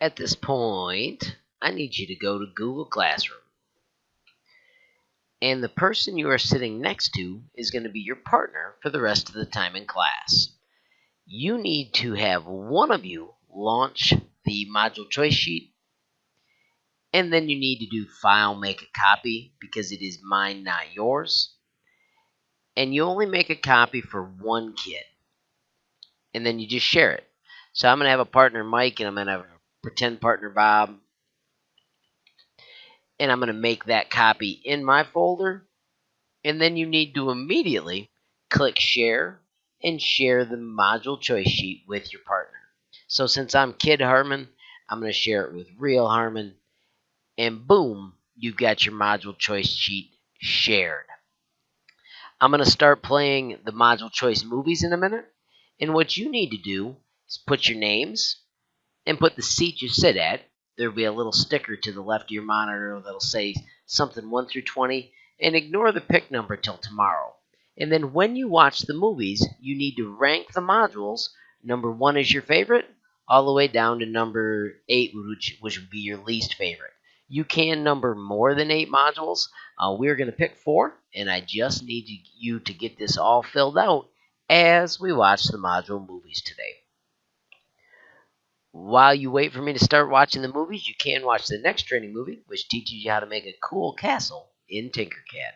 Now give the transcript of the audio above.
At this point, I need you to go to Google Classroom. And the person you are sitting next to is going to be your partner for the rest of the time in class. You need to have one of you launch the module choice sheet, and then you need to do file make a copy because it is mine, not yours. And you only make a copy for one kid, and then you just share it. So I'm going to have a partner, Mike, and I'm going to have a pretend partner, Bob, and I'm going to make that copy in my folder. And then you need to immediately click share and share the module choice sheet with your partner. So since I'm Kid Harmon, I'm going to share it with Real Harmon, and boom, you've got your module choice sheet shared. I'm going to start playing the module choice movies in a minute, and what you need to do is put your names and put the seat you sit at. There'll be a little sticker to the left of your monitor that'll say something 1 through 20, and ignore the pick number till tomorrow. And then when you watch the movies, you need to rank the modules. Number 1 is your favorite, all the way down to number 8, which would be your least favorite. You can number more than 8 modules. We're going to pick 4, and I just need you to get this all filled out as we watch the module movies today. While you wait for me to start watching the movies, you can watch the next training movie, which teaches you how to make a cool castle in Tinkercad.